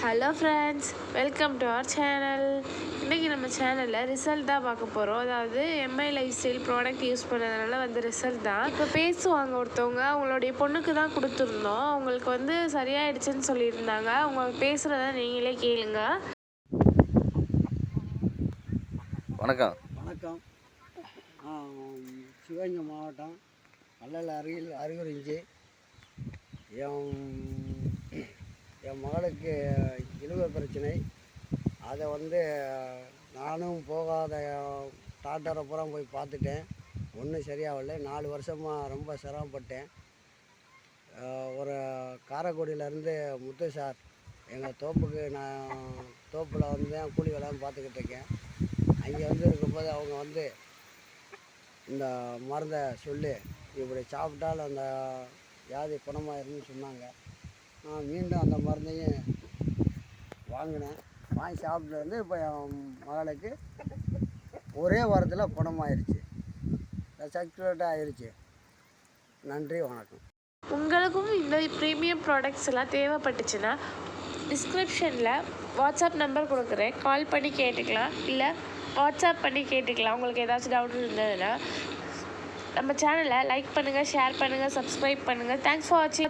Hello friends, welcome to our channel. இன்றைக்கி நம்ம சேனலில் ரிசல்ட் தான் பார்க்க போகிறோம். அதாவது MI lifestyle product use பண்ணதுனால ரிசல்ட் தான். இப்போ பேசுவாங்க ஒருத்தவங்க, அவங்களுடைய பொண்ணுக்கு தான் கொடுத்துருந்தோம். அவங்களுக்கு சரியாயிடுச்சுன்னு சொல்லியிருந்தாங்க. அவங்க பேசுகிறத நீங்களே கேளுங்க. வணக்கம். வணக்கம். சிவகங்கை மாவட்டம் வள்ளல் அருகிரிஞ்சி என் மகளுக்கு இழுவை பிரச்சனை. அதை நானும் போகாத டாக்டரை பூரா போய் பார்த்துட்டேன். ஒன்றும் சரியாகலை. 4 வருஷமாக ரொம்ப சிரமப்பட்டேன். ஒரு காரைக்குடியிலேருந்து முத்து சார் எங்கள் தோப்புக்கு தோப்பில் தான் கூலி வேலைன்னு பார்த்துக்கிட்டு இருக்கேன். அங்கே இருக்கும்போது அவங்க இந்த மருந்தை சொல்லி இப்படி சாப்பிட்டால் அந்த வியாதி குணமாயிருன்னு சொன்னாங்க. நான் மீண்டும் அந்த மருந்தையும் வாங்கினேன். வாங்கி சாப்பிட்டு இப்போ என் மகளுக்கு ஒரே வாரத்தில் குணமாயிருச்சு. சக்ஸஸ்ஃபுல்லாக ஆயிடுச்சு. நன்றி, வணக்கம். உங்களுக்கும் இந்த ப்ரீமியம் ப்ராடக்ட்ஸ் எல்லாம் தேவைப்பட்டுச்சுன்னா டிஸ்கிரிப்ஷனில் வாட்ஸ்அப் நம்பர் கொடுக்குறேன். கால் பண்ணி கேட்டுக்கலாம், இல்லை வாட்ஸ்அப் பண்ணி கேட்டுக்கலாம். உங்களுக்கு ஏதாச்சும் டவுட் இருந்ததுன்னா நம்ம சேனலை லைக் பண்ணுங்கள், ஷேர் பண்ணுங்கள், சப்ஸ்கிரைப் பண்ணுங்கள். தேங்க்ஸ் ஃபார் வாட்சிங்.